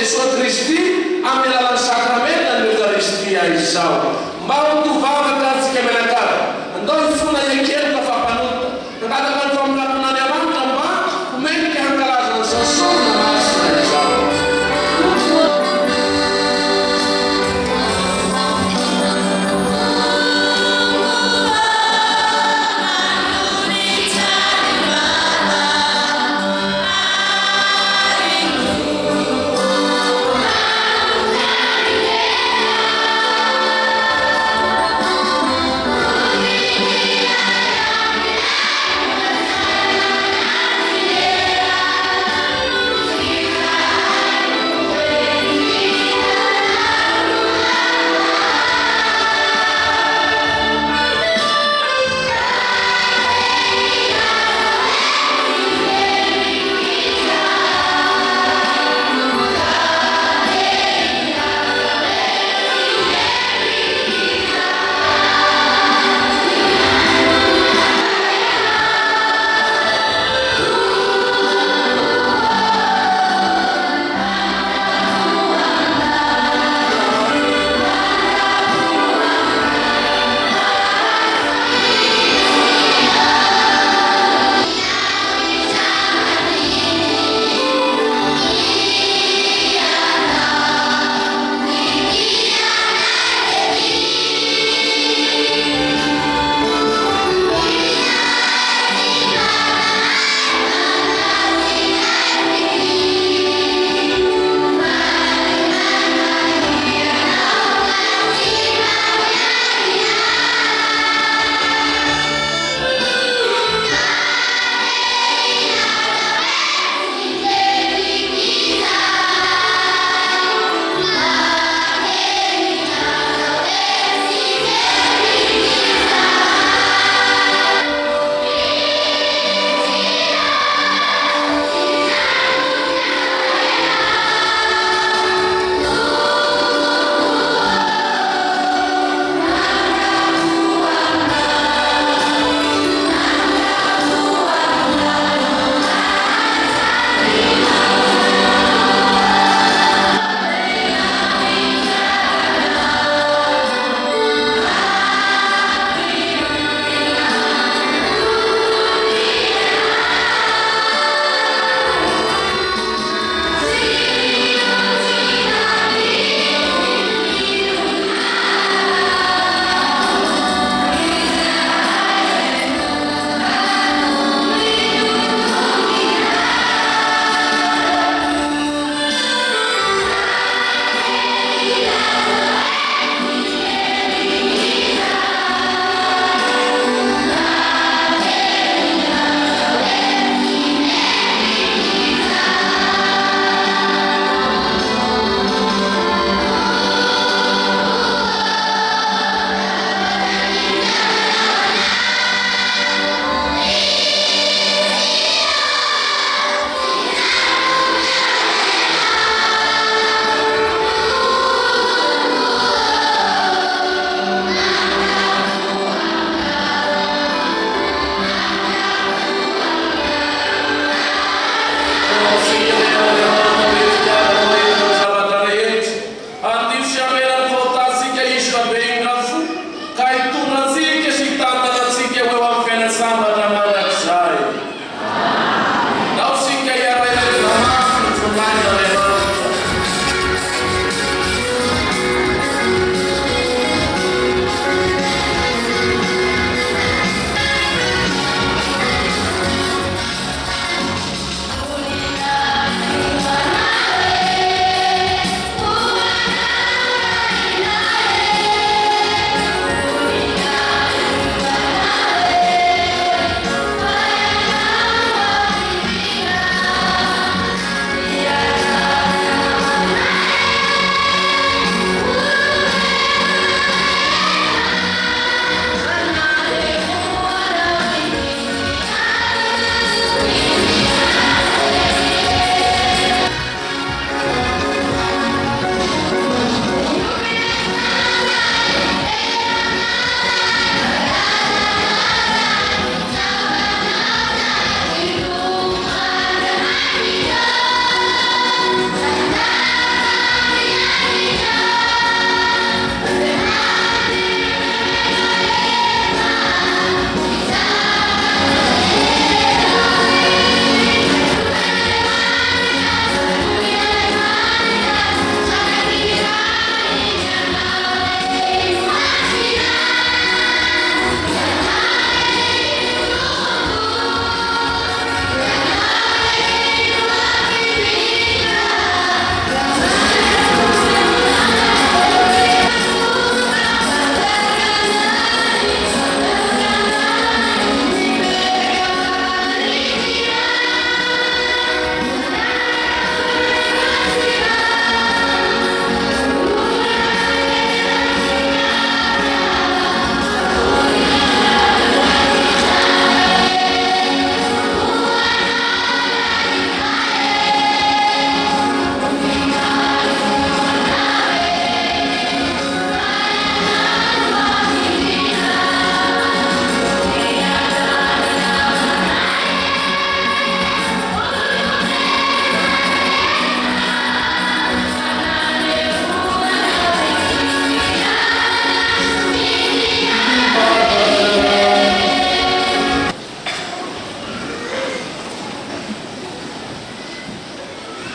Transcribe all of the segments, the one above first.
Jesosy Kristy amin'ny alalan'ny sakramenta ny Eukaristia izao. Mba ho tovavaka antsika mianakavy. Andao ifona ekeloka fampanota. Nangataka ny famorakana ny Amanitra mba homendrika hankalaza ny sasona masina izao. Oh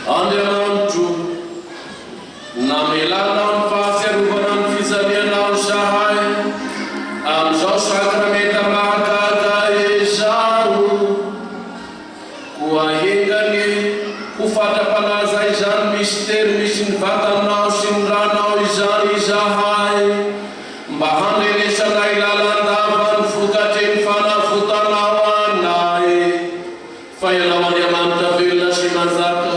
Andriamanitro namelana ny fahafiarovana ny fijalianao zahay amin'izao sakramenta mahagaga izao, koa engany ho fatra-panaza izany mistera misy ny vatanao sy ny ranao izany zahay, mba handrenesanay lalandava ny vokatry ny fanavotanao anay. Fa ianao Andriamanitra velona sy mazaka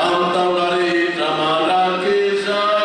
amin'ny taona rehetra malaky izay.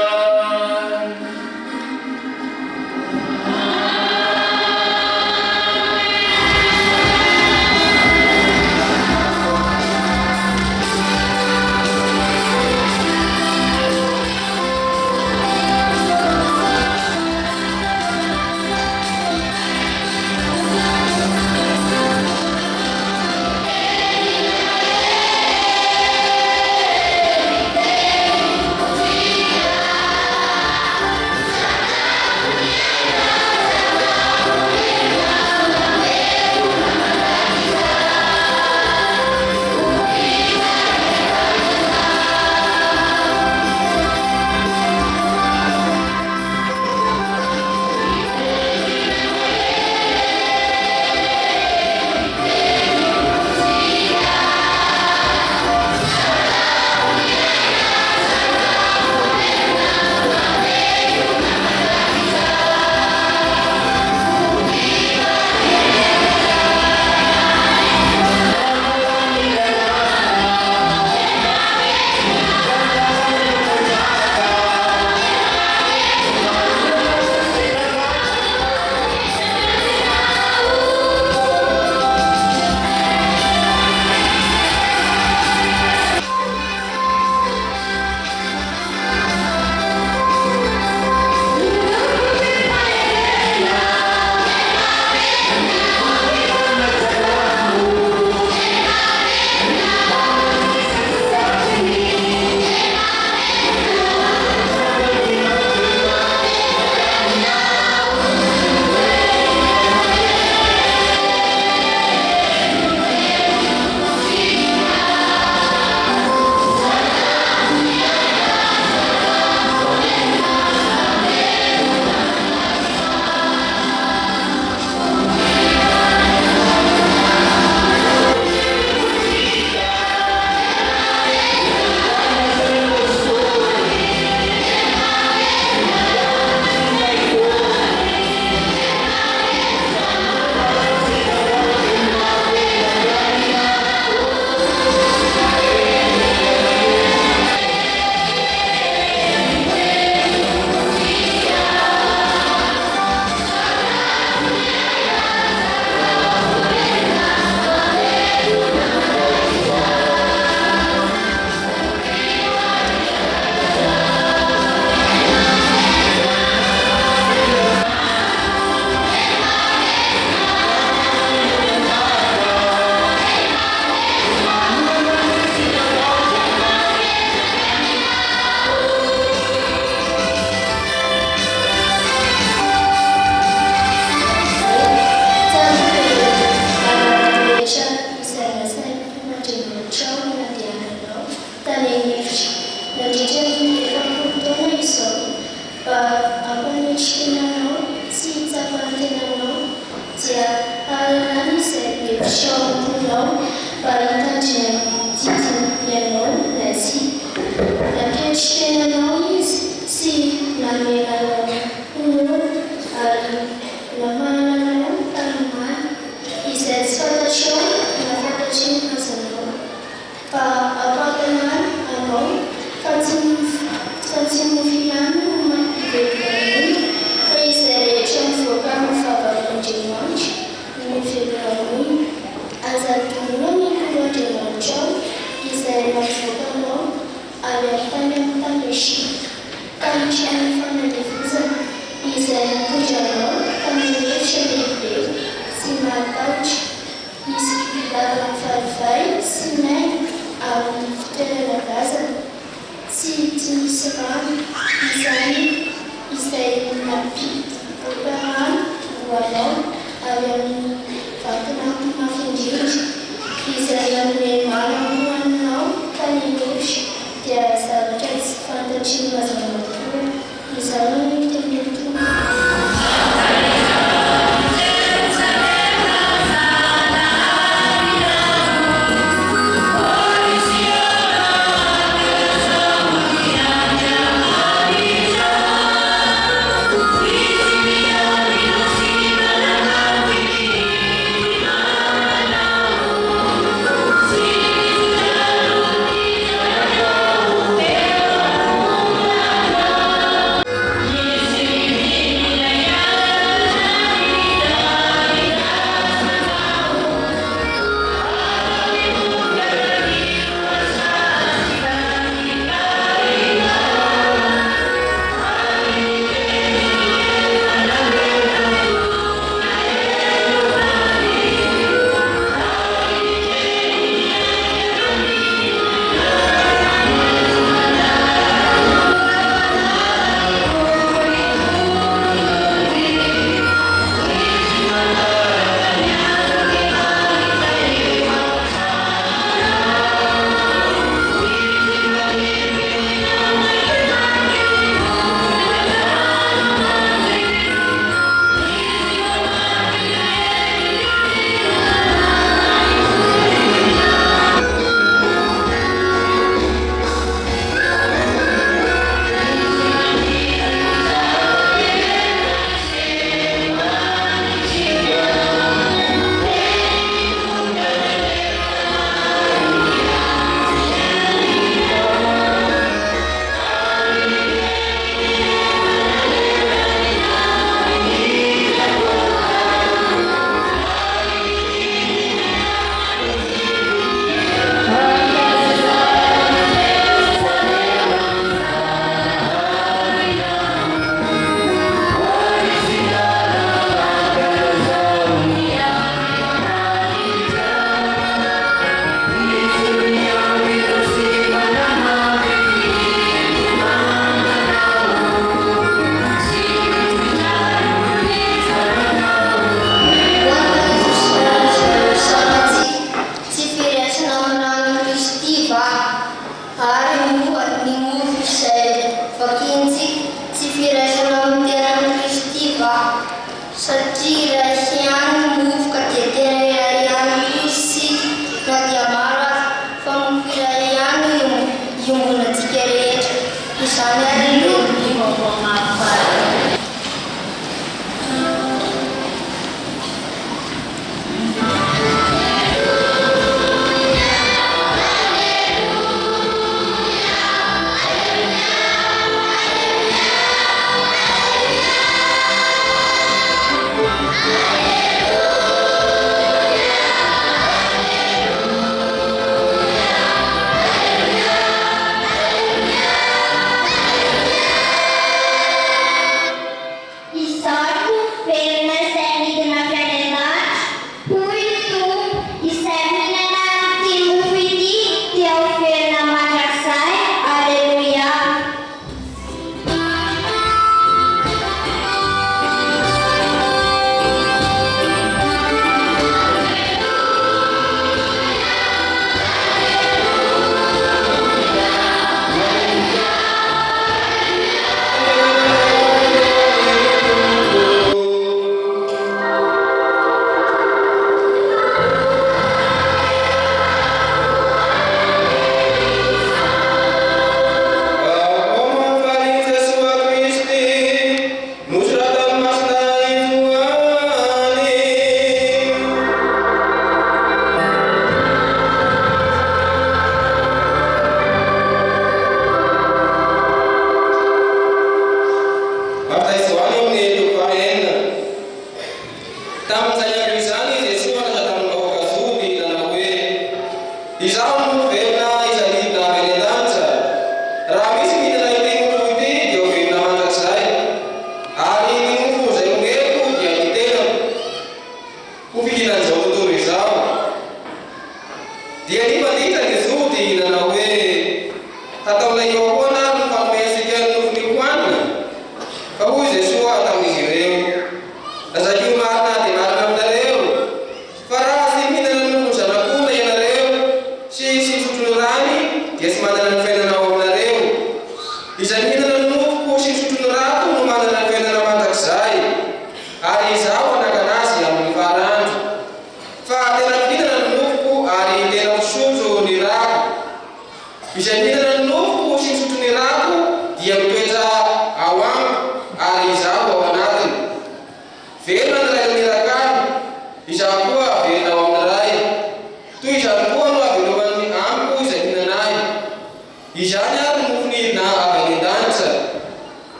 Israel, Neymar, não, tá ninguém. iombonantsika rehetra izany ary io ny vaovao mahafarana.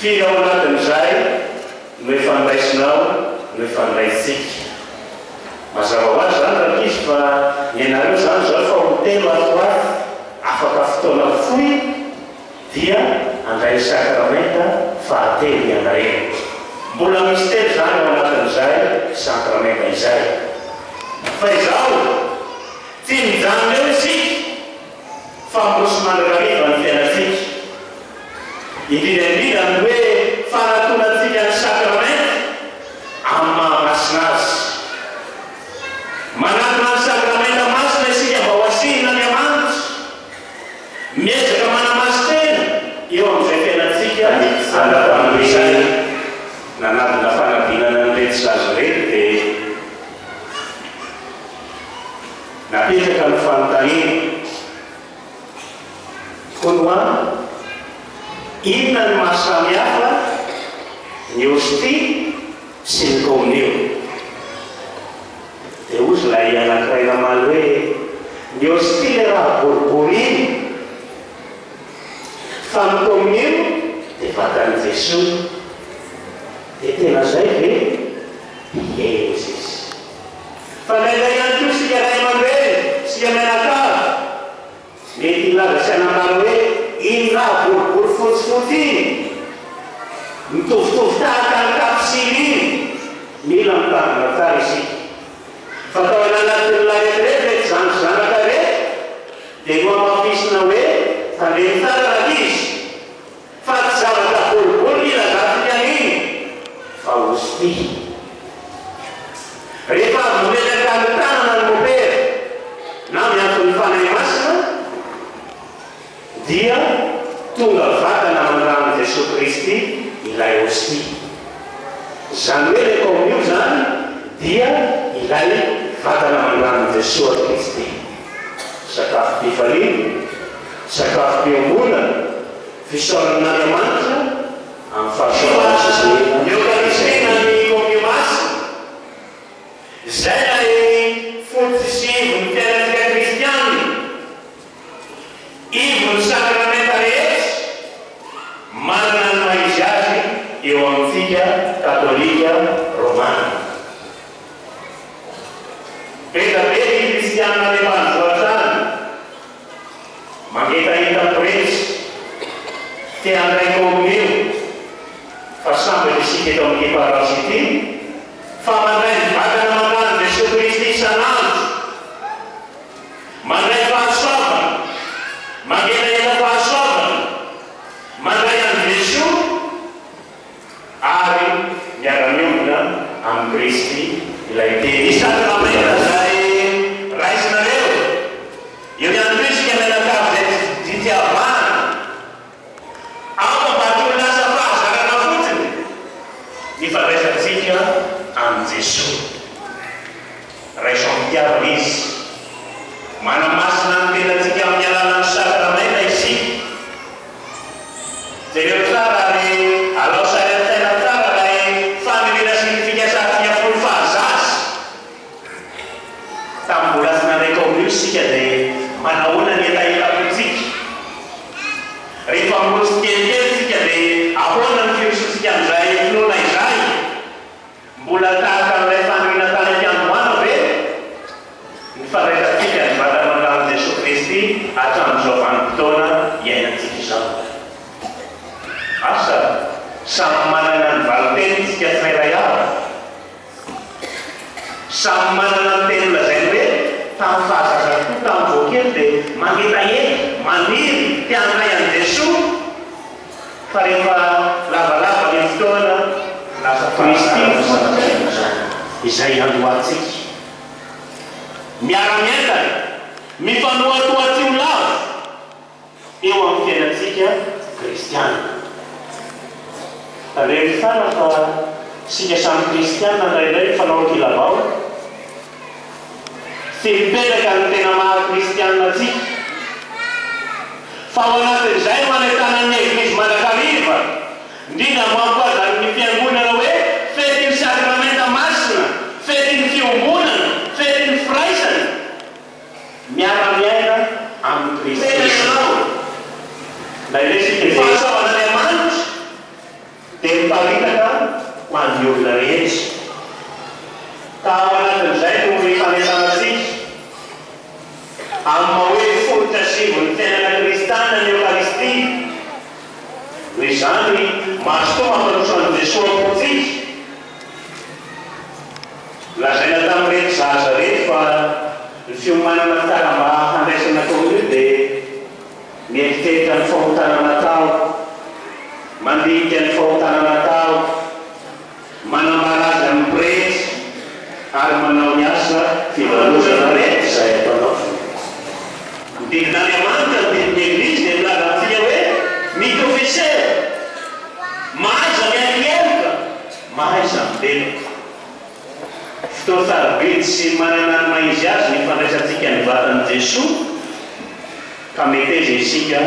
Fia ao anatin'izay no efa andraisinao nofandraitsika mazava hoazy zany raha izy fa ianareo zany zao fa hotelo ato azy afaka fotoana foy dia andray sakramenta fahatelo ianareo. Mbola misy telo zany ao anatin'izay sakramenta izay fa izao tsy mijanona eo isika fa mborosy mandrariva ny fiainatsika indrindra ny hoe fanatonatsika ny sakramenta amin'ny mahamasina azy. Manatona ny sakramenta masina isika mba ho asinina ny amanitra miezaka manamasy tena eo amin'izay fiainatsika andavan'izay nanatona fanadinana nyretsy azo rery dia napetraka ny fanontaniana konoa inona ny mahasamihafa ny hostia sy ny communio. Dia ozy lay anankiray namaly hoe ny hostia le raha boribory iny fa ny communio dia vatan'i Jesosy. Dia tena zay ve? Ie izy fa lailay ihany koa sika ray aman-dreny sika mianakavy mety ilaza sy anambara hoe iny raha boribory fotsifotsy iny mitovitovy tahaka ny kapisily iny mila mitandrina tsara isika fa tao ananatin'la retirety zany zanaka rety dia no amafisina hoe tandreny tsara raha izy fa tsy zavatra boribory ilazatika iny fa hostia. Rehefa avelaka ny tanana ny mopera na mianton'ny fanahy masina dia tonga vatana amandrano Jesosy Kristy ilay hostia. Zany hoe le communio zany dia ilay vatana amandrano Jesosy Kristy. Sakafo pifaliny, sakafo piambona, fisaorana n'Andriamanitra amin'ny fahasoavana Jesosy. Eukaristina ny communio masina zay lay fototsy sy ivony fiainatsika kristiany, ivony sakramenta rehetra manana ny maizy azy eo amintsika katolika romana. Betabe ny kristianina ny ambanivohitra mangetahita poretsy te andray communio fa samby isika eto amin'ny parasy ity fa mandray ny vatana amandrano Jesosy Kristy isanandro, mandray fahasoavana, mangetahita fahasoavana, mandray an'i Jesosy ary miara-miombona amin'ny Kristy ilay teny sakramenta zay raisinareo. Eo ihany koa isika mianakavy zay fitiavana mba tsy ho lasa fahazarana fotsiny ny fandraisantsika amin'ny Jesosy. Raisa mitiavana izy manamasina ny tenantsika amin'ny alalan'ny sakramenta isika. Jereo tsara ary alao saina tsara lay famirina sy ny fikasana folo fahazasy tamin'ny mbola tsy nanday communio isika dia manahoana ny elaelakontsika. Rehefa mbola tsy kelikely isika dia ahoana ny firosotsika amin'izay finoana izay mbola tahaka amin'ilay famirina tany am-piandohana ve ny fandraisantsika ny vatana amandrano Jesosy Kristy hatramin'izao vanim-potoana iainantsika izao. Asa samy manana ny valiteny isika tsirairay avy, samy manana ny teny lazainy hoe tamin'ny fahazazako tamin'ny voakely dia mangetahety maniry te handray an'i Jesosy fa rehefa lavalava ny fotoana lasa Kristy izay andohantsika miara-mientana mifanohatohatsy ho lava eo amin'ny fiainatsika kristiana. Tandreny fana fa sika samy kristiana ndraindray fanao kilavao sy mipetraka ny tena maha-kristiana atsika fa ao anatin'izay manentana ny eglizy manakariva indrindra mampiazany ny fiangonana hoe fety ny sakramenta masina, fety ny fiombonana, fety ny firaisana miara-miaina amin'ny Kristy. Ndraindray sika fahasoavana Andriamanitra dia miparitaka ho an'ny olona rehetra amin'ny hoe fotasivony tenana kristana ny Eucharistie. Hoe izany mahazo mampanosan'i Jesosy ampotsika. Lazaina tamin'ireto zaza reto fa ny fiomanana tara mba handraisana taon'io dia mieritreritra ny fahotana natao, mandika ny fahotana natao, manambara azy amin'ny pretsy ary manao ny asa fivarozana rehetra izay ataonao. Didin'Andriamanitra ny didin'ny Eglizy dia milaza amintsika hoe miprofeser, mahaiza mianikeloka, mahaiza mibebaka. Fotoa sarobidy sy manana ny maizy azy ny fandraisantsika ny vatan'i Jesosy, ka mety izy isika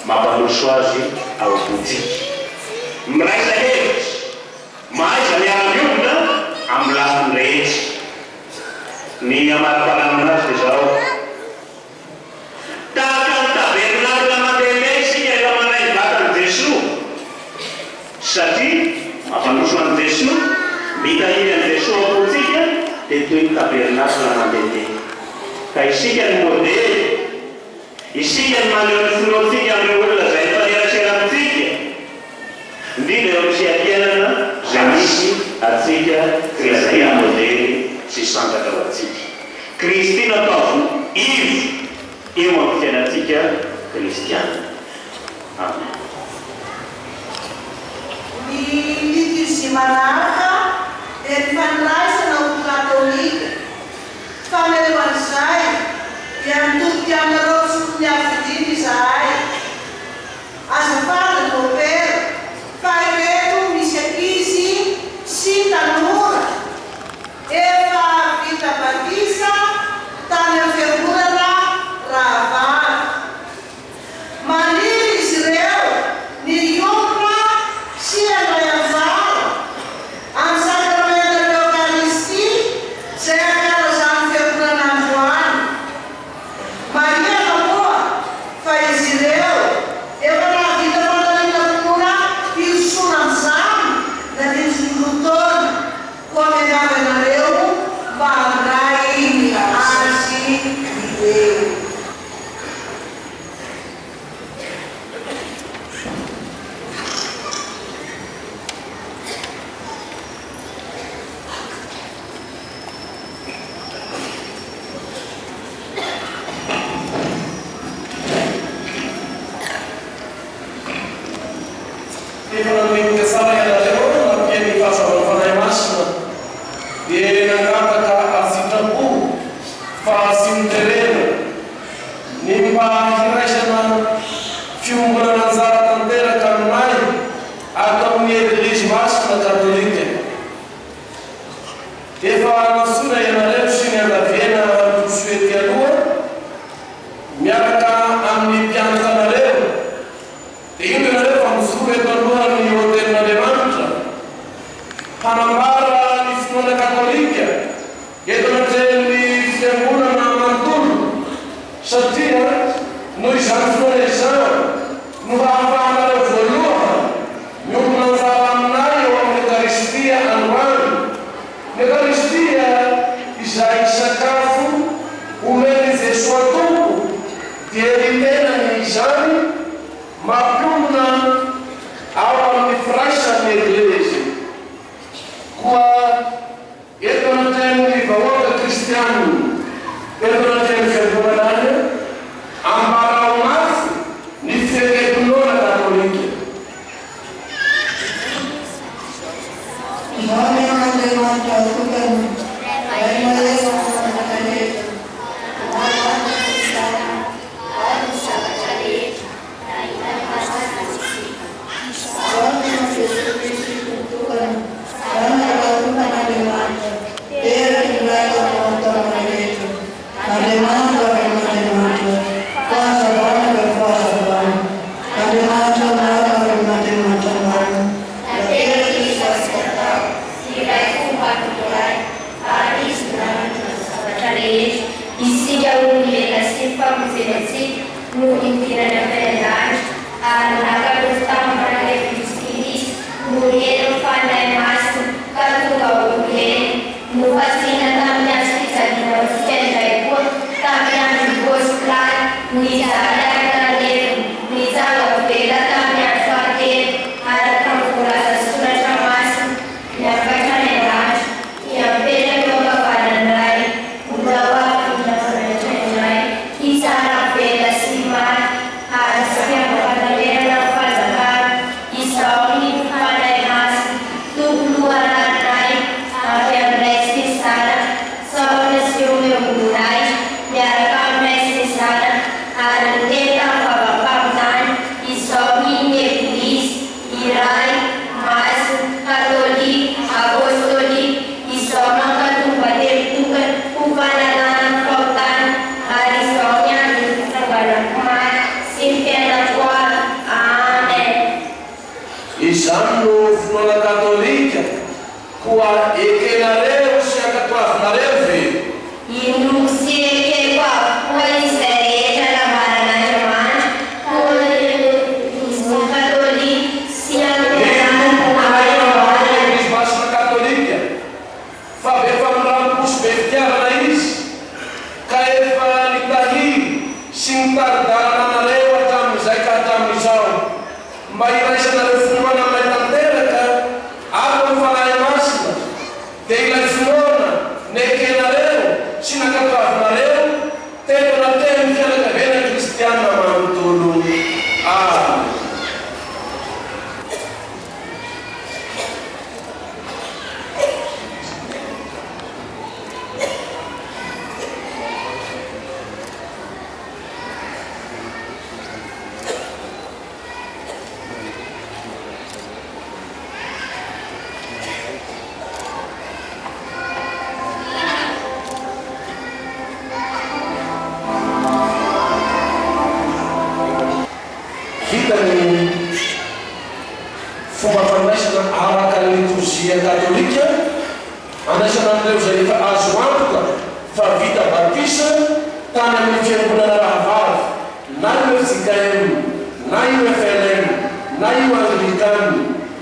mampanoso azy ao am-pontsika. Miraisa hevitra, mahaiza miara-miolona amin'ny lafiny rehetra. Ny amara-pahalamina azy dia izao. Tahaka ny tabernakla mandehandeha isika rehefa manay vatan'i Jesosy, satria mampanoso an'i Jesosy, mitahiry an'i Jesosy ao am-pontsika dia toy ny tabernakla mandehandeha. Ka isika ny modely, isika ny maneho ny finoantsika amin'ny olona izay fanerasera amintsika, indrindra eo amin'ny fiankianana izay misy atsika Kristy modely sy santaka ho atsika. Kristy nataovy ivo eo amin'ny fiainantsika kristiana. Amen. Ny liturgie manaraka dia ny fandraisana ho katolika. Famelohan'izay dia mitodika aminareo fotony avidiny izahay. Azafady nopera fa ireto misy ankizy sy tanora efa vita batisa tany amin'ny fiangonana Rahavavy. Maniry izy ireo ny hiomana sy handray anjara amin'ny sakramentan'ny Eucharistie izay ankalazan'ny fiangonana androany. Marihana moa fa izy ireo efa nahavita fandaniana finoana hiosona amin'izany na dintsin'ny fotoana, koa miangava ianareo mba handray azy ireo. Efa nanomboka tsara ianareo nampiany fahazavana masina dia nangataka afitrapo fa sy miterena ny mba hiraisana fiombonana anjara tanteraka aminay ato amin'ny Eglizy masina katolika. Efa nasona ianareo sy ny andaviana tosoety aloha miaraka amin'ny mpianatra anareo. Dia io ianareo fa mizoro eto aloha ny hotelin'Andriamanitra hanambara ny finoana katolika eto anatin'ny fiangonana manontolo, satria noho izany finoana izany no hahafahanareo voalohany miombona anjara aminay eo amin'ny Eucharistia androany. Ny Eucharistia izay sakafo omeny Jesosy Tompo dia ritenany izany mampiomona ao amin'ny firaisan'ny Eglizy. Koa eto anatin'ny vahoaka kristiana, eto anatin'ny fiangonana ambarao mafy ny fiangonana katolika. kuwa ekenareu siakatwafunareve fomba fandraisana araka ny liturgia katolika andraisana amin'ireo zay efa azo antoka fa vita batisa tany amin'ny fiangonana rahavavy na io FJKM na io FLM na io anglikany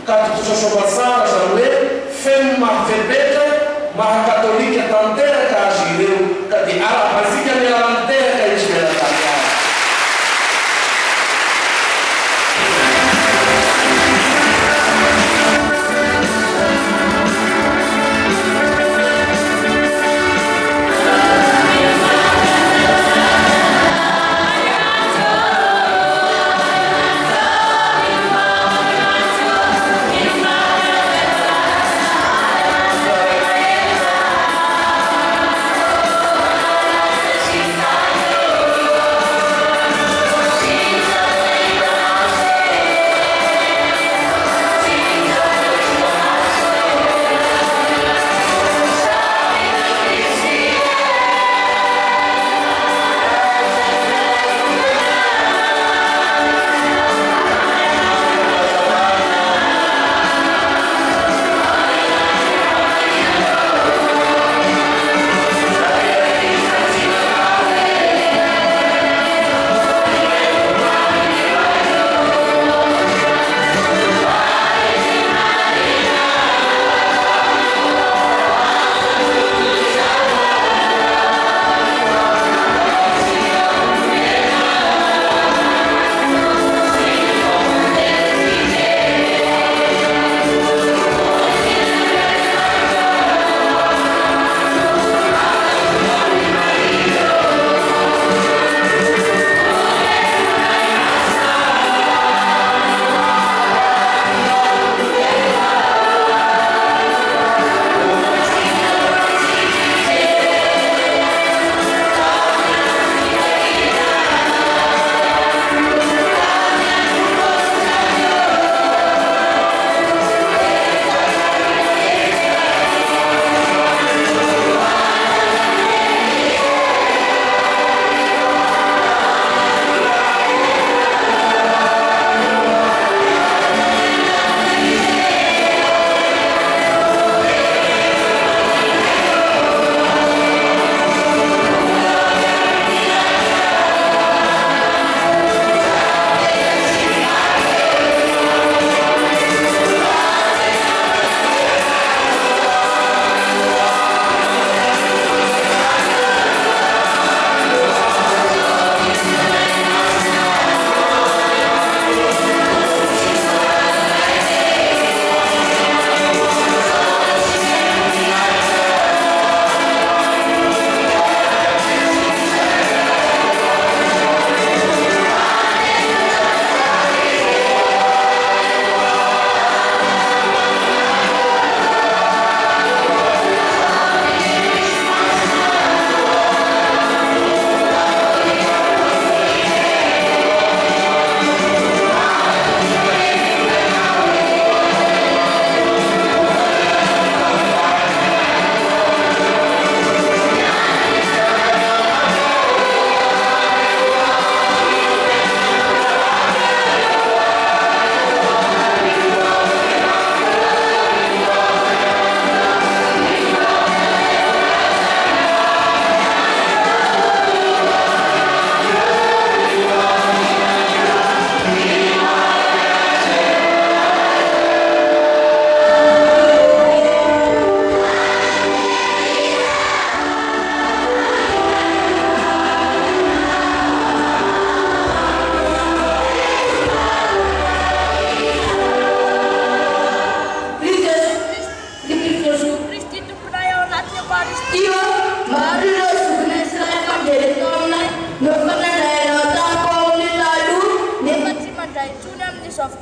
ka totosasoa tsara zany hoe feno mahafepetra maha katolika tanteraka azy ireo ka dia ara-bazika miara-miteraka izy miarakaka azy.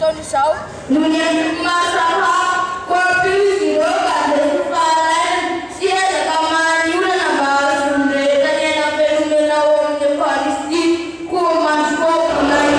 Tony Sau. Dunia masalah kopi siroka desparan siapa kamar yura nambah sunde tanya nape sunde lawon de paristi kuman skop nai.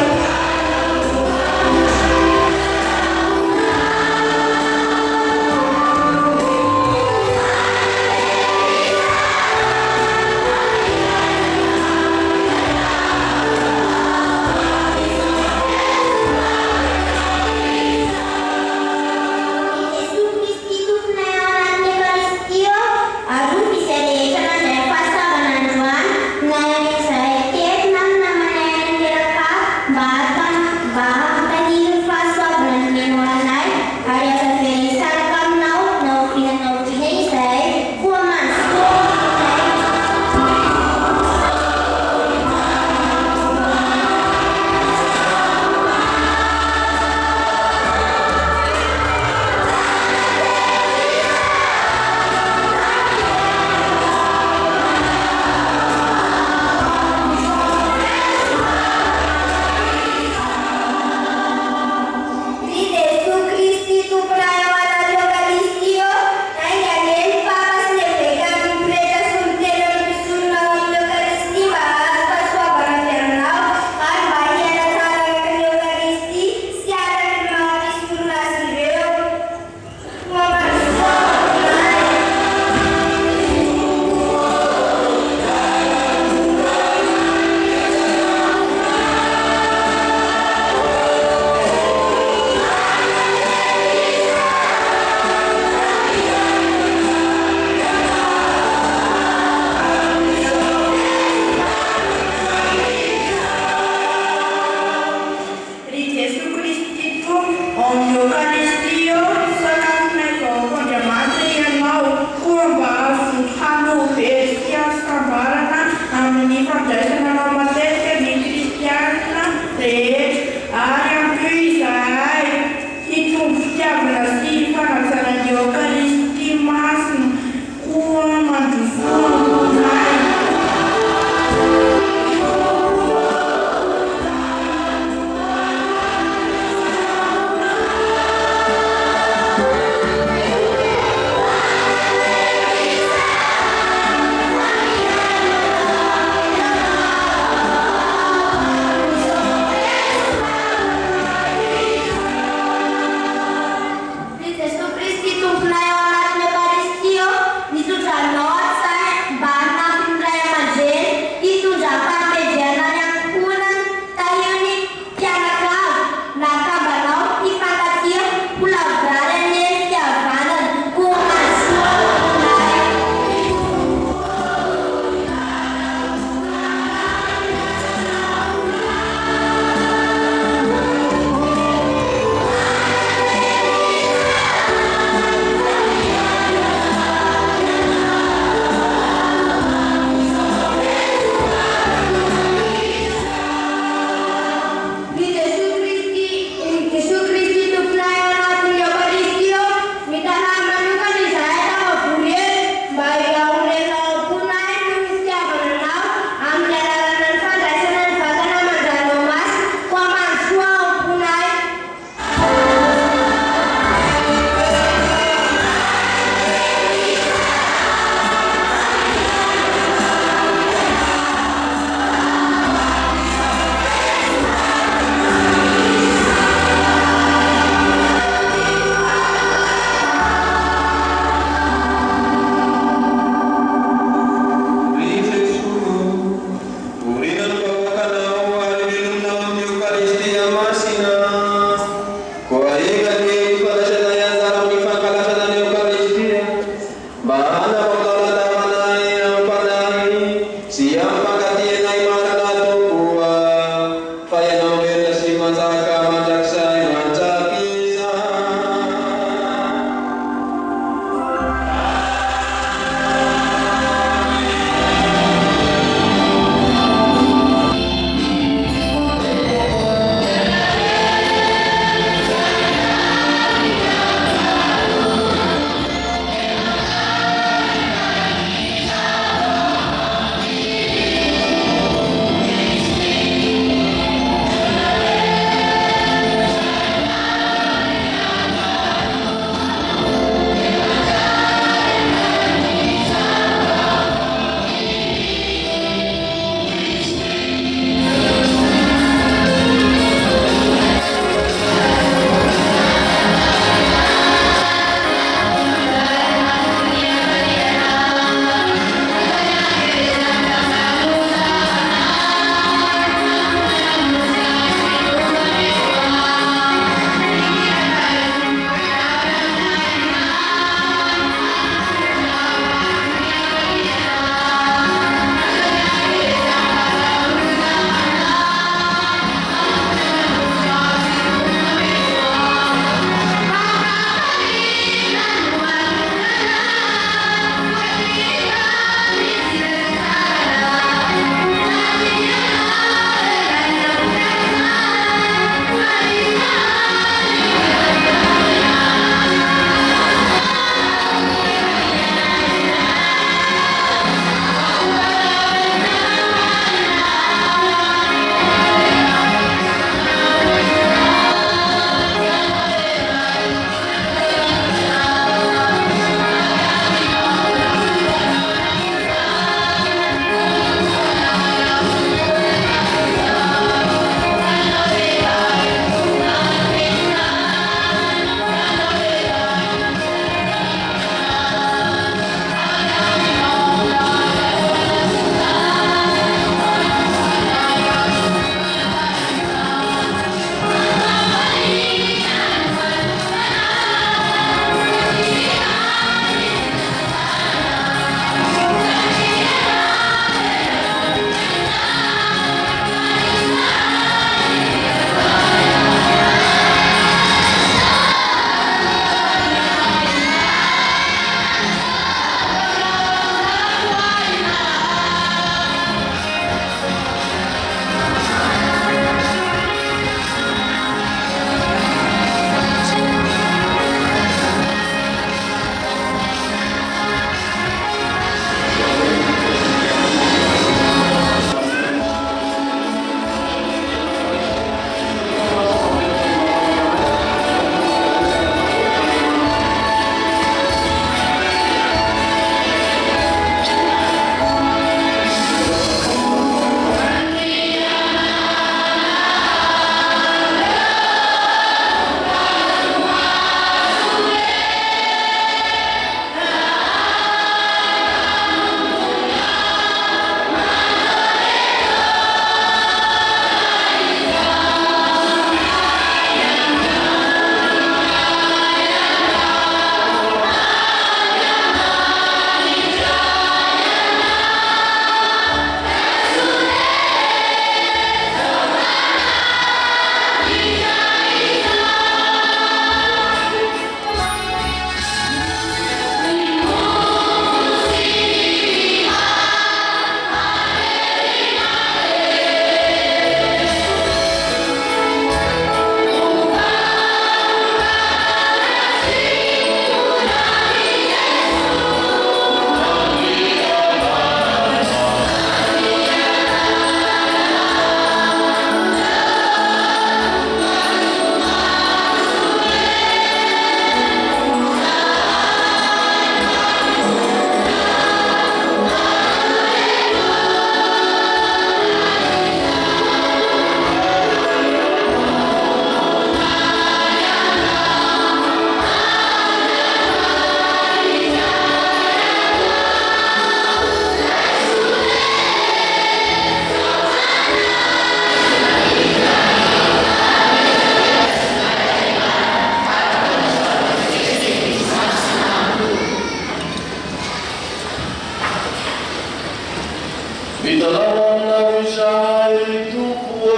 Vitanao izay tompo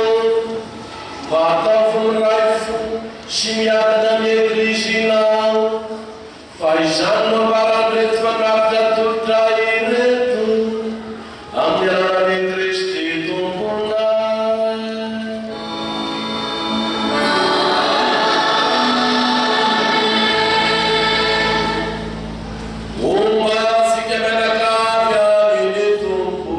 vatavy raifo sy miadana amin'ny ekrizinao fa izany no ambaran'ireto fanafika tolotra ireto amin'ny alalan'i Kristy tomponay. Omba tsika mianakavy amin'ny tompo.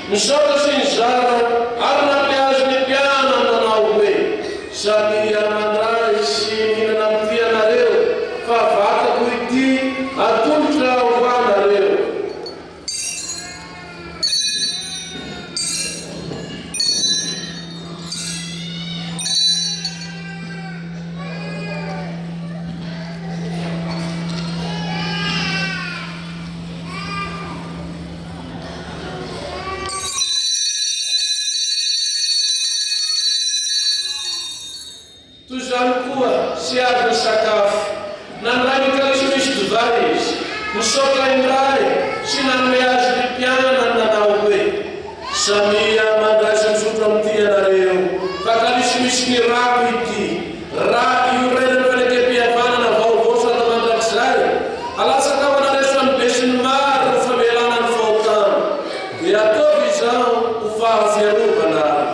Misôta sinzá tsy azo sakafo nandray mikalisy misy dovary izy misotra indray sy nanome azy ny mpianana nanao hoe samia mandraisa misotro amin'ity ianareo fa kalisy misy ny rako ity raha io renany fanekempihavanana vaovosana mandrakizay alasaka ho anareso amin'ny besiny maro no famelana ny faotano dia ataovy izao ho fahafiarovana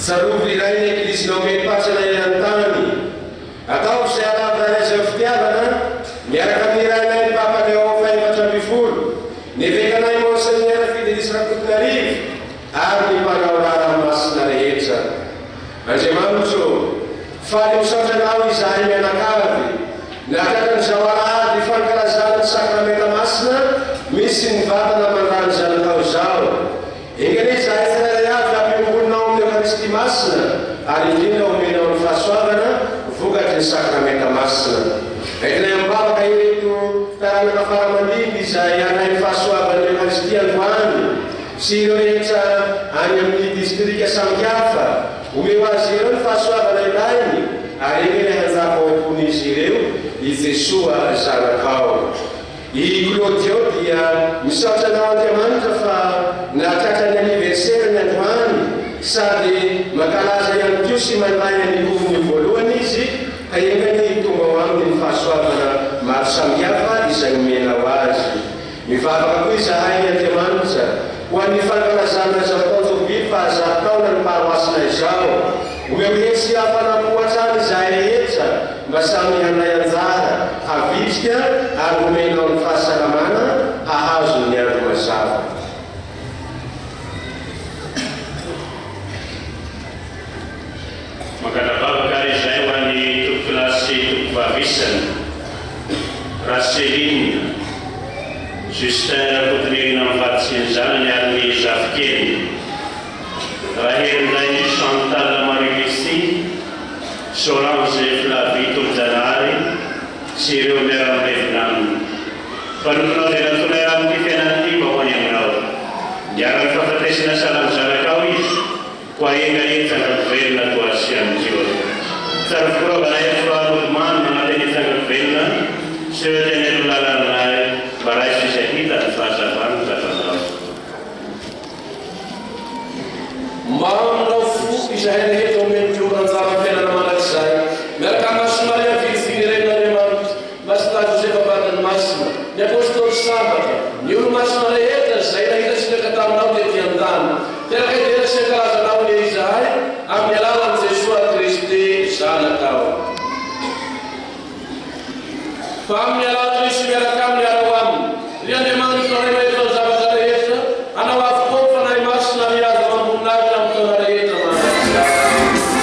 Sarovy iray ny eglizy naomepatsana iantany atao izay alavana izay fitiavana miaraka amin'irana ny papany ao faefatra amby folo nivekanay monseigneur Fidelis Rakotonarivo ary ny mpanao raramasina rehetra Andriamanitro faly misatranao izahay mianakavy natrakan'izao alahady fankalazana ny sakramenta masina misy ny vatana mandany zanakao zao ingany izahay tsirairay avy ampiombolinao amin'ny Eucharistie masina ary indrindra omenao ny fahasoavana vokatry ny sakramenta masina aitinay ambavaka ireto taranaka faramandimby izay anay ny fahasoavan'ny Eucharistie androany sy ireo rehetra any amin'ny distrika samihafa omeo azy ireo ny fahasoavana ilainy ary eny ny hanjaka ompony izy ireo i Jesoa zanakao i Claudio dia misaotra anao Andriamanitra fa natratra ny anniversaire ny androany sady mankalaza ihany koa sy mandray ny kovony voalohany izy ka engany tonga ao aminy ny fahasoavana maro samihafa izay omenao azy mivavaka koa izahay ny Andriamanitra ho an'ny fankalazana zao taonjoby fahazataona ny paroasina izao omeo hetsy hafanampoatra any izahay rehetra mba samy hanay anjara havitrika ary omenao ny fahasalamana hahazo ny andro mazava Makadababaka izay ho an'ny tompokilasy tompovavisana Raseline Justin Rakotonirina mivaditsy ny zanany ary ny zafikely Raherinday Chantal Marie-Lucie Solange Flavie Tomjanary sy ireo miara-mirevina aminy mpanotonao dia natonay amin'ny fiainan'ity mba ho any aminao niara-ny fahafatesana salamy zanakao izy ho aengaetsanga velona toasy amin'izio tsara fikorogana efroan'olomano manateny etsanga velona sy eo teny elo lalanay mba raisy izay hita ny fahazavany zafanao manao fo izahay rehetra omeny anjara fiainana manakizay miaraka Maria Virginie Renaremant Masina Josefa Badany Masina ny apôstôly Sambatra ny olo masina rehetra zay nahita sinaka taminao dia tian-tany teraka idera sy ankalazanao ny izahay amin'ny alalan'i Jesoa Kristy zanakao fa amin'ny alalan'ny sy miaraka amin'ny arao aminy ry Andriamanitra ray rehetra ny zavatra rehetra anao avokoa fa nay masina miazo mamboninahitra amin'ny taona rehetra manakizay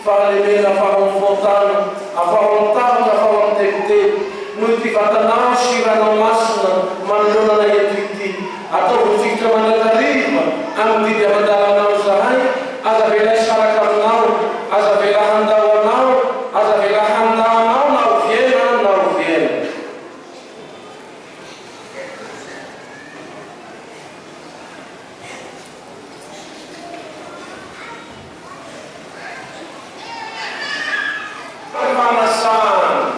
fahalemena, fahamonfotana, afahamontahatra, afahamon-tekoteko, noho ty vatanao sy ranao masina manoloana ety ataovy fikitra manakariva amin'ny didy amandalanao zahay aza vela saraka aminao aza vela handao anao aza vela handaanao nao viena fanasana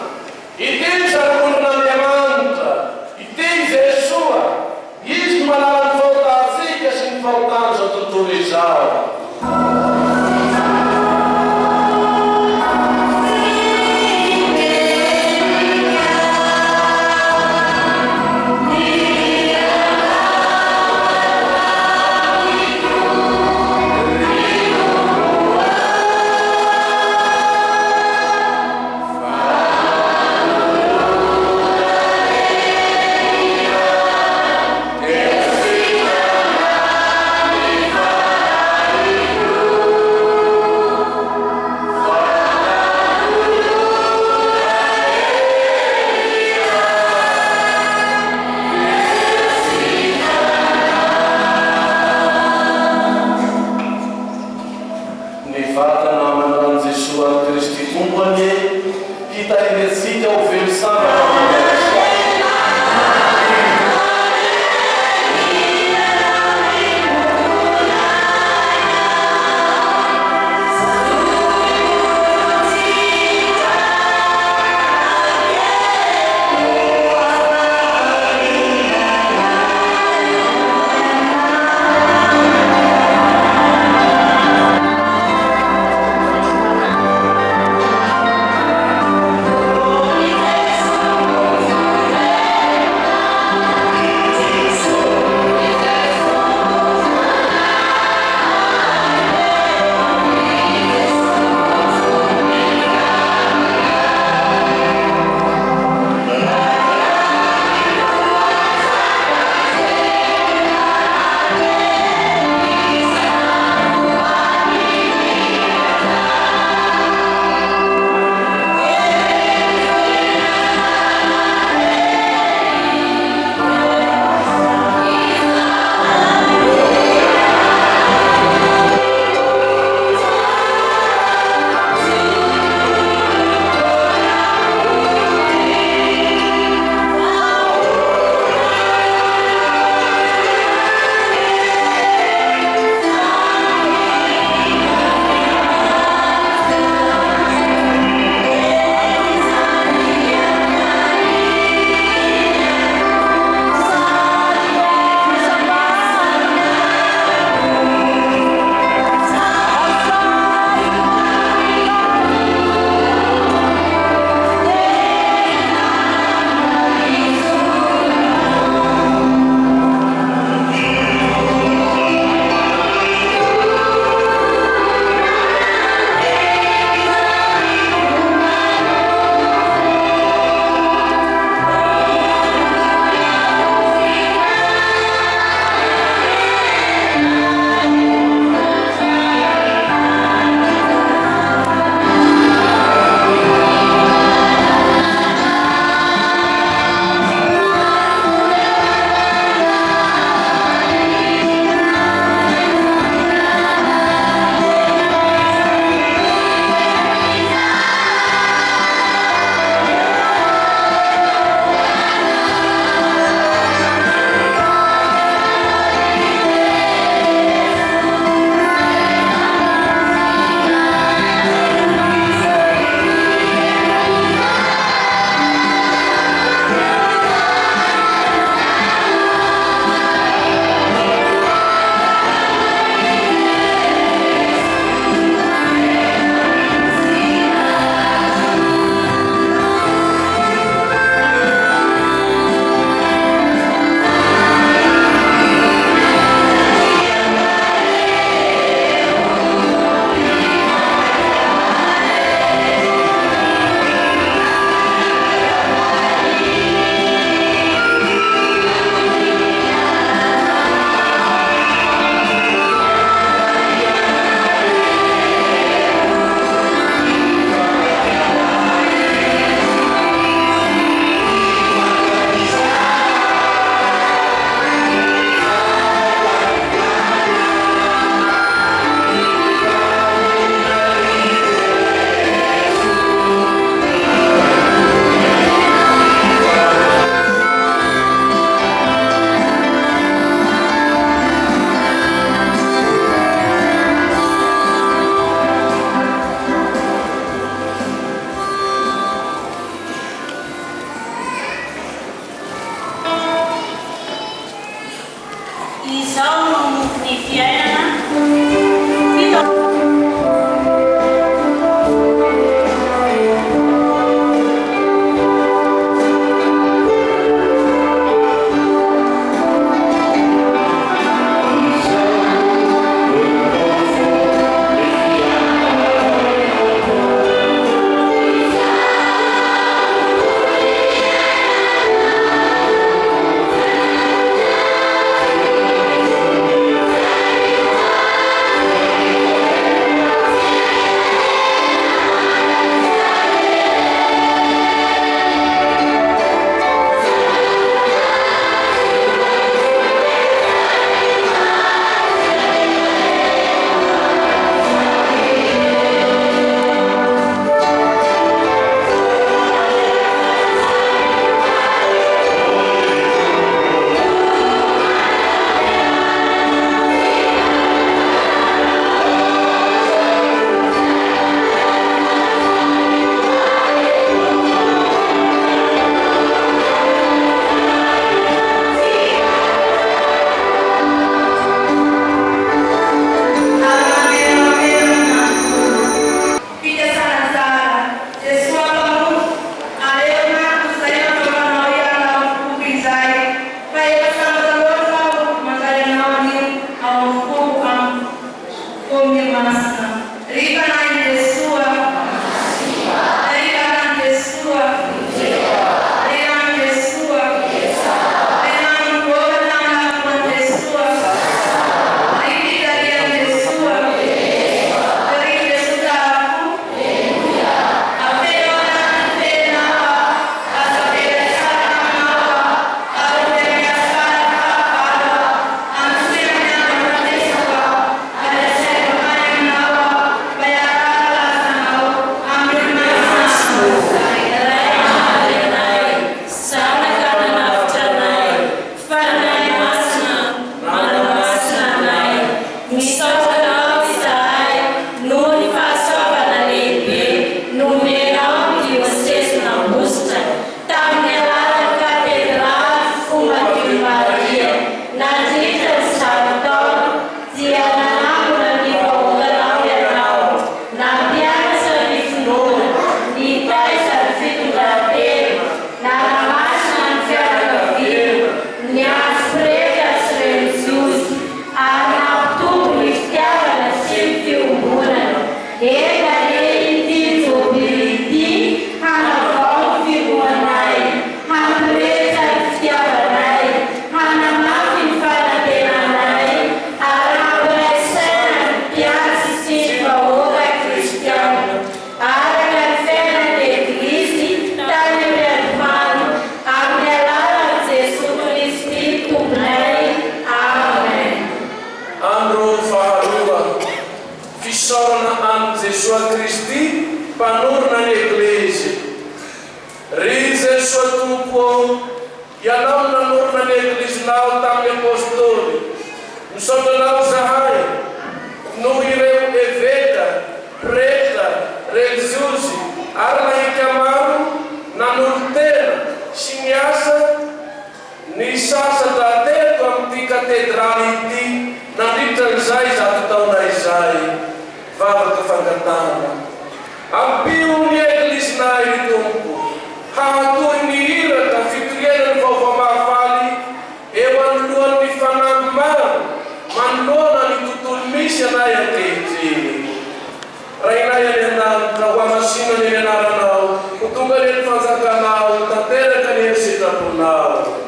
iteny zarakoron'Andriamanitra iteny Jesua izy no manala ny fahotantsika sy ny fahotany zao tontolo izao Ianao nanorina ny eglisynao tamin'ny apôstôly, misaotanao zahay noho ireo eveka, preta, reliziosy ary lahika maro nanolo-tena sy niasa ny sasa dateto amin'ity katedraly ity nandritran'izay zato taona izay. Vavaka fangatana ampio ny eglisynay ry Tompo, hahatoy ny iraka fitoriana ny vaovao mahafaly eo anolohan'ny fanampy maro manoloana ny tontolo misy anay ankehitriny. Rainay any anamitra ho amasina ny anaranao, ho tonga ny fanjakanao, tanteraka ny sitraponao.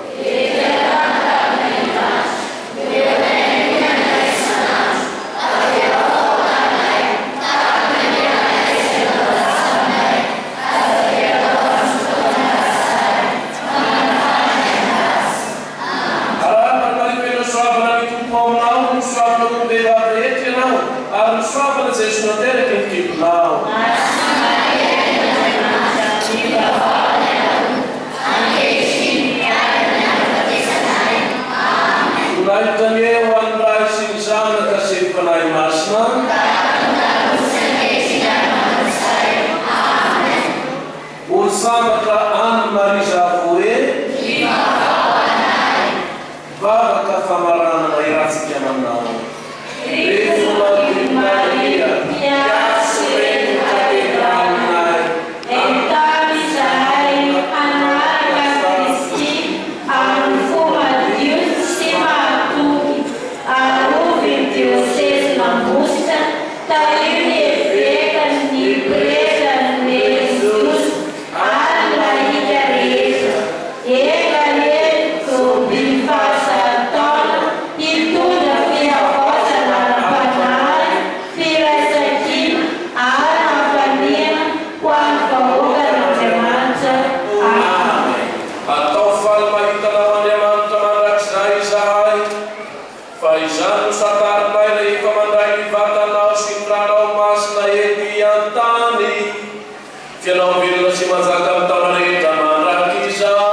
Sambatra Anne Marie Javoe, vavaka famarana na iratsika amanao. Rehefa Maria, piasy reny katedralinay, Entave zahay anaraka Kristy amin'ny fomba Dios sy mahatoky arovy diocese Mambositra taio ny eveka ny preta ny Jesus ary lahika rehetra eka sobiny fahasahatana hitondra fiavaosana ara-panahy firaisan-kina ary hampaniana ho an'ny vahoaka n'Andriamanitra. Amen. Atao faly mahitanao Andriamanitra mandrakizay izahay, fa izany no satarinay rehefa mandray ny vatanao sy ny ranao masina eto ian-tany. Fianao velona sy manjaka amin'ny taona rehetra mandraky izao.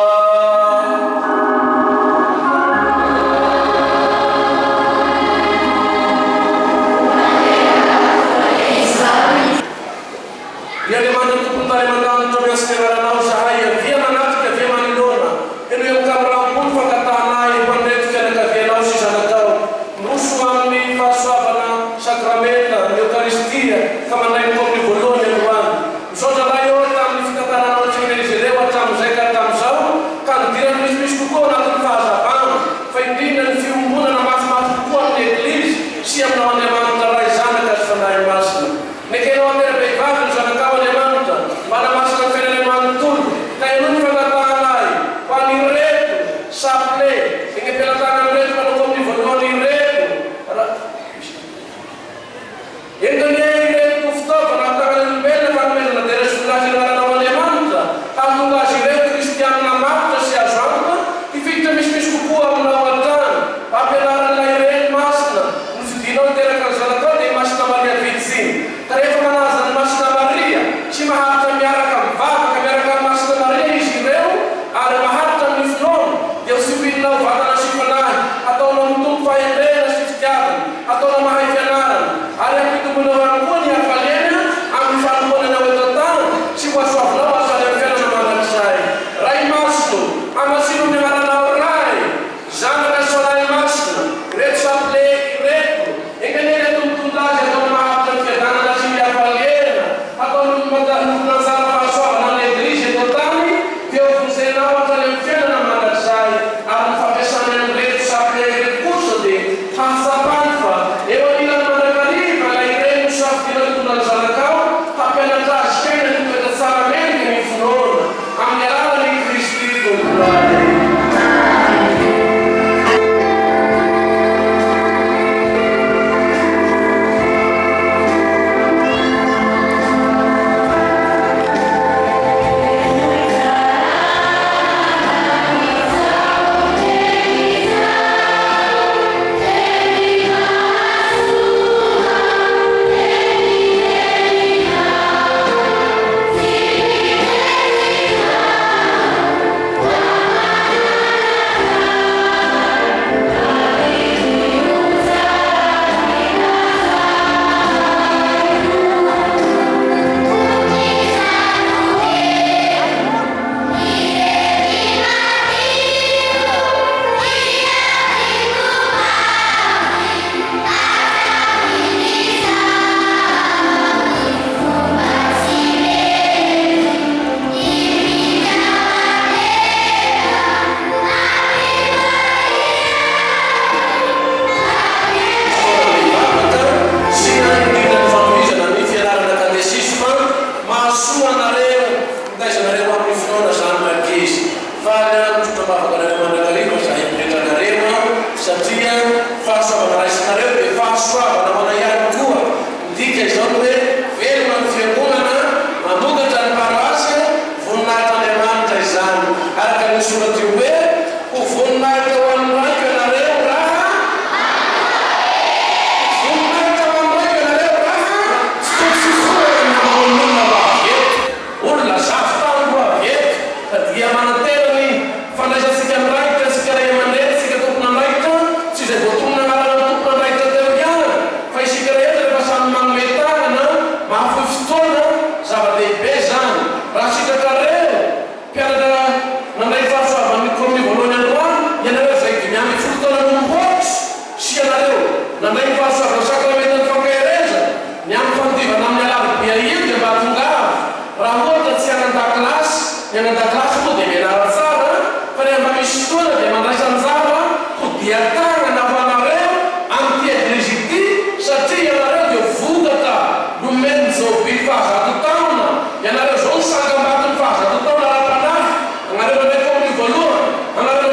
Ny Andriamanitra tompon-tany mandanitra miasa ny anaranao zahay, avia manatrika avia manoloana, eno eo kamirampony fangatanay mandreto fianakavianao sy zanakao, noso amin'ny fahasoavana sakramenta, ny Eukaristia, ka mandray ny amin'ny voalohany androany. Misaotra raha eo tamin'ny fikatananao tsy izy ireo hatramin'izay ka hatramin'izao, ka nidirany misimisy kokoa anatin'ny fahazavana, fa indrindra ny fiombonana mafimafy kokoa amin'ny eglizy sy aminao Andriamanitra ray zanaka sy fanahy masina. Nekenao atera-behivavy ny zanakao Andriamanitra, manamasina ny fiainanay manontolo, ka eno ny fangatanay ho an'ny reto saple, igny ampilatana ny reto manao amin'ny voalohany reto. Entony ireto fitaovana amin'ny tagnan'olombelona fanomezana dia resultaty ny anaranao Andriamanitra, hahatonga azy ireo kristianina maritra sy azo antoka, hifiditra misimisy kokoa aminao an-trano, ampianaran'ilay reny masina, ny fidinao hiteraka ny zanakao dia masina Maria Vitsiny. Ka rehefa manaza ny masina Maria sy maharitra miaraka mivavaka miaraka amin'ny masina Maria izy ireo, ary maharitra amin'ny finoana, dia ho sipilinao vatana sy fanahy, ataonao mitombo fahendrena sy fitiavana, ataonao mahay fianarana, ary ampitombonao ihany koa ny hafaliana amin'ny fanompoananao eto an-tany sy ho asoavinao asaly amin'ny fiainana mandrakizay. Ray masino, amasino ny anaranao ray, zanaka sy fanahy masina, reto saple ireto, enganeny atombotonda azy ataonao maharitra ny fiadanana sy ny hafaliana, ataonao manjara fahasoavana ny eglizy eto an-tany, dia ho vonjenao asaly amin'ny fiainana mandrakizay, ary ny fampiasany amin'ny reto saple ireto kosa dia hahasapany fa eo anilany mandrakariva ilay ireny no safidina tondra ny zanakao, hampianatra azy fiaina ny toetra tsara mendy ny finoana amin'ny alalan'ny Kristy Tomporay. Amen. Anareo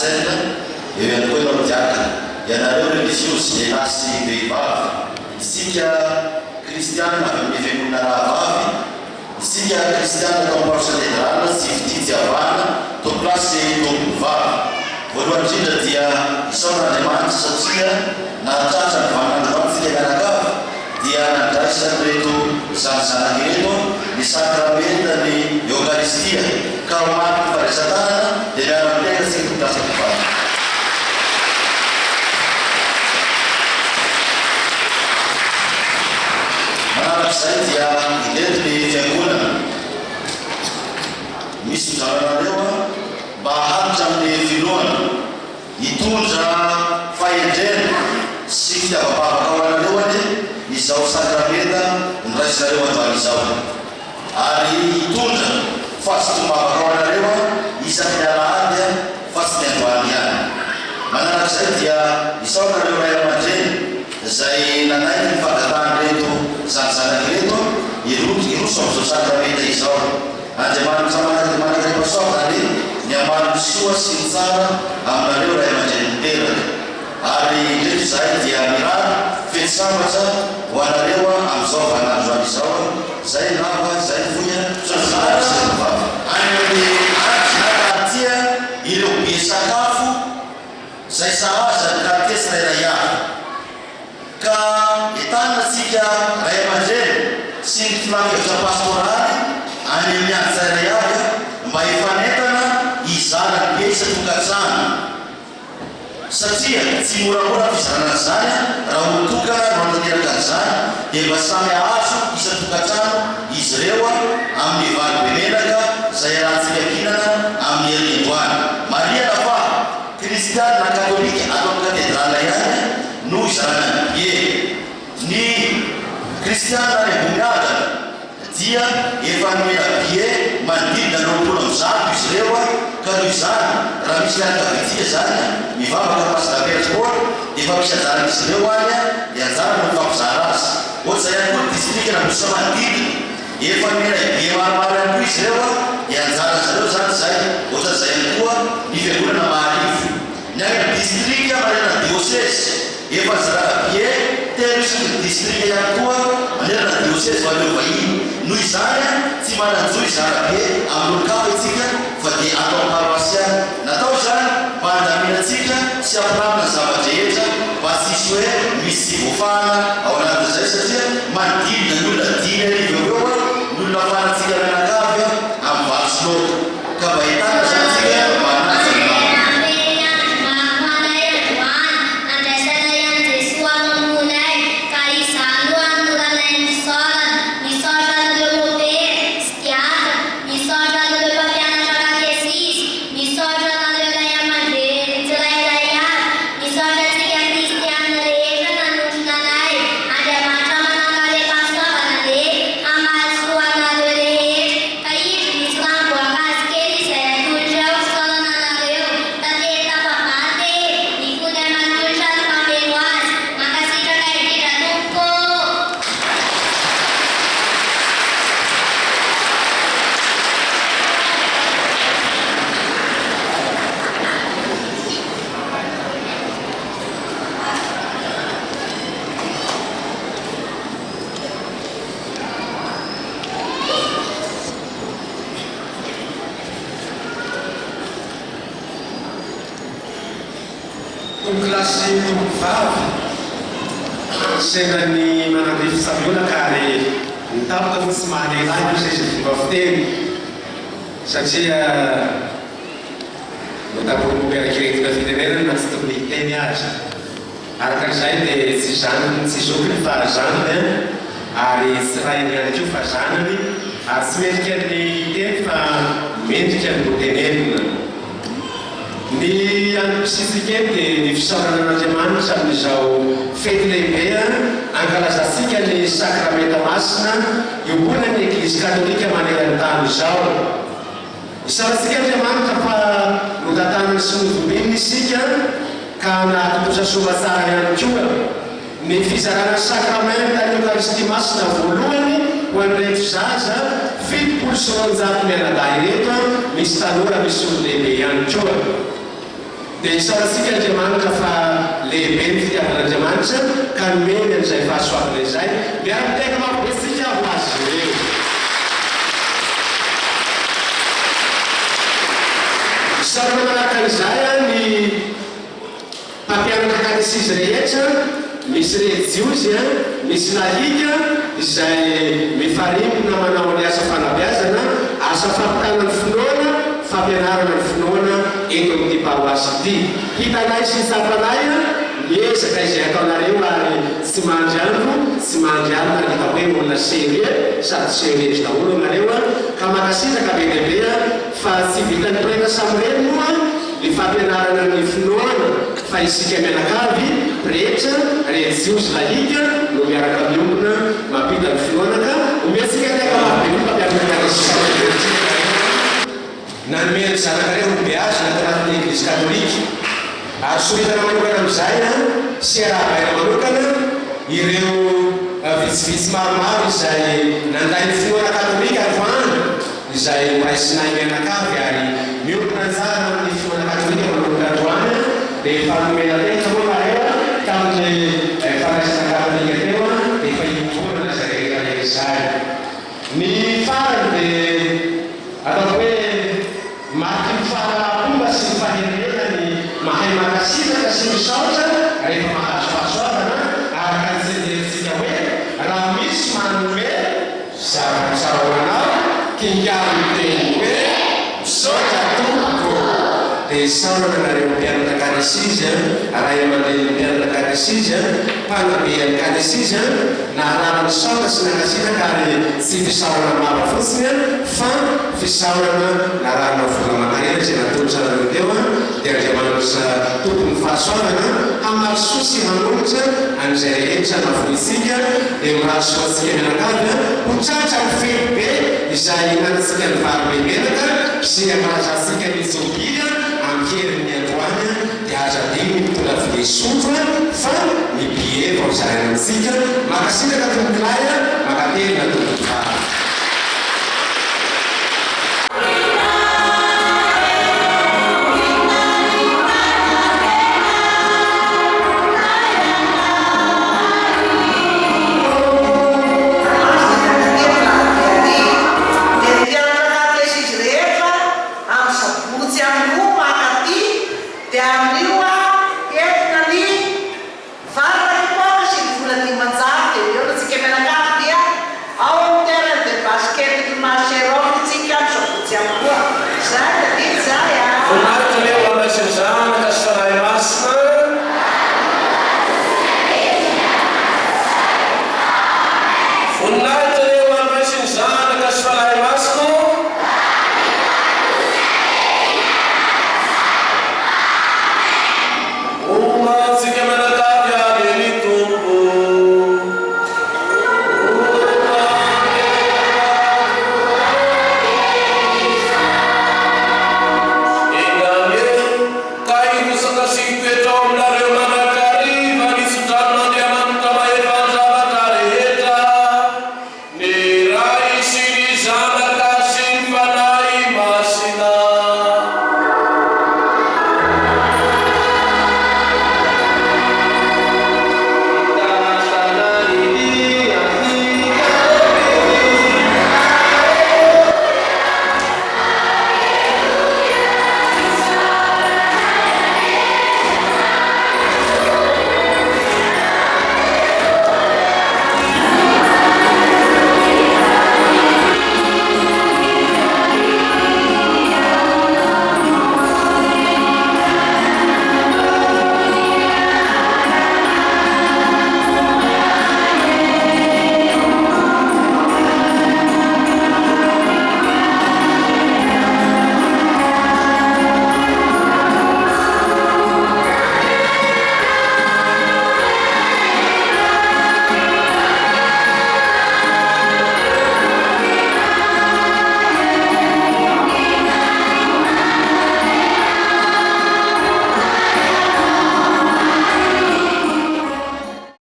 Marcel, eo ihany koa ianao diaka, ianareo religiosy lehilahy sy vehivavy, isika kristiana avy amin'ny fiangonana rahavavy, isika kristiana atao amin'ny cathédrale sy fititiavana tao plasy tompovavy. Voalohany indrindra dia isaon'Andriamanitra satria nahatratra ny vanandroantsika mianakavy dia nandraisany reto zanazanaky reto ny sakramenta ny Eucharistia ka omaty ny faharesan-tanana dia miara-miteka sika tomplasy vavy. Manaraka izay dia ilety ny fiangonana misy fizaranareo mba hahanitra amin'ny filoana hitondra fahendrena sy fitiava-pavaka ao anareo any izao sakramenta nyraisinareo androany izao, ary hitondra fahasitombavaka ao anareo isaky ny alahady fa tsy ny androany ihany. Manaraka izay dia izao nareo ray aman-dreny izay nanaiky ny fangatany reto zanazanaky reto iroso amin'izao sakramenta izao. Andriamanitra manaka repasoakany ny amano soa sy ny tsara aminareo ray aman-dreny miteraka, ary reto izay dia mirary fety sambatra ho anareo amin'izao vanandroany izao. Zay lava zay vonya vavy any amin'ny anatia ireo be sakafo zay sahaza ny karate sy rairay avy ka etanasika ray aman-dreny sy ny filafevitra pastoraly any amin'ny any tsirairay avy mba efanentana izana ny be isa-tokantrano, satria tsy moramora fizanana zany raha olotoka no antanteraka an'izany dia mba samy ahazo isa-tokantrano izy ireo amin'ny valo be menaka zay rahantsika kinana amin'ny herinandroany. Marihana fa kristiana na katolika ato amin'ny katedrala ihany no izanana bie. Ny kristiana ny amboniadana dia efa nomena bie manodidina roapolo amby zato izy ireo ka noho izany raha misy ankavitia zany mivavaka pasitapersport dia efa misy anjaran'izy ireo any dia anjara no fampizara azy. Ohatra zay ihany koa distrika na misy manodidina efa nomena bie maromaro ihany koa izy ireo dia anjara zareo zany zay. Ohatra zay ihany koa ny fiangonana Maharivo, ny any distrika manerana diocese efa zaraka bie telo isany distrika ihany koa manerana diocese valeo vahiny. Noho izany tsy mananjo izara be amin'ny olokava itsika fa dia atao paroasia natao izany mba handaminatsika sy ampiramina zava-drehetra mba tsisy hoe misy tsy voafahana ao anatin'izay, satria manodidina ny olona dimy arivo eo eo ny olona fanatsika mianakavy amin'ny valo sy loka ka mba hitana zany tsika mba hanazy klasy tompovavy senany manande fisafiona ka ary nitapoka fa tsy mahalehilahy no sesy fivaviteny satria notapoko miarakiretina fitenenany na tsy tokony hiteny azy. Arakan'izay dia tsy zanany tsy zokiny fa zanany ary tsy rainy ihany koa fa zanany ary tsy mendrika ny teny fa mendrika ny notenenina. Ny andro-pisitsika dia ny fisaoranan'Andriamanitra amin'izao fety lehibe ankalazantsika ny sakramenta masina iombona ny eglizy katolika maneran-tany izao. Isaorantsika Andriamanitra fa notantanany sy novombininy isika ka nahatontosa soa tsara ihany koa ny fizarana sakramenta ny Eucharistie masina voalohany ho an'ireto zaza 70 sy 900 mianadahy reto misy tanora misy olo lehibe ihany koa. dia isarantsika Andriamanitra fa lehibe ny fitiavan'Andriamanitra ka nomeny an'izay fahasoavana izay miara-miteka mampibetsika ho azy ireo. Sarona manaraka izay ny mpampianatra katesisy rehetra misy rejiozy misy lahika izay mifarimbona manao ny asa fanabeazana asa fampitana ny finoana fampianarana ny finoana eto amin'ity paroasy ity. Hitanay sy tsapanay miezaka izay ataonareo ary tsy mandry andro tsy mandry alina hita hoe olona serie sady seriezy daholo anareo ka makasitaka be lehibe fa tsy vitany prena samyreny moa ny fampianarana ny finoana fa isika mianakavy rehetra rejiozy lahika no miaraka miombona mampita ny finoana ka omentsika teka mahabe fampianarana nanomeny zanakareo beazy natanatin'ny eglizy katolika ary soritana manokana amin'izay sy arahabaina manokana ireo vitsivitsy maromaro izay nanday ny finoana katolika androany izay moraisinay mianakavy ary miompona anjara amin'ny finoana katolika manokana androany dia fanomena tena moa mareo tamin'ny fanaisana katolika teo dia efa hitonana zay rehetra izay ny farany dia atao hoe maty ny fahampomba sy ny fahenena ny mahay makasitaka sy misaotra rehefa mahazo fahasoavana araka an'izay jerentsika hoe raha misy manome zava-tsaroanao kingaro teny hoe misaotra tompoko dia saorana nareo mpianatra katesisy raha aman'ireny mpianatra katesisy mpanabean'ny katesisy na raha misaotra sy nakasitaka ary tsy fisaorana maro fotsiny fa fisaorana na raha navola-makarena izay natolosanareo teo dia Andriamanitra tompony fahasoavana hamarosoa sy hanolotra an'izay rehetra navolitsika dia mirasoa antsika mianakavy ho tratra ny felo be izay nantsika ny varobe menaka sy amarazatsika ny jobia amin'ny herin'ny androany dia azadiny mitondra vilesotro fa ny bie vao zarana antsika makasitaka tomokilay makatelina tomokilay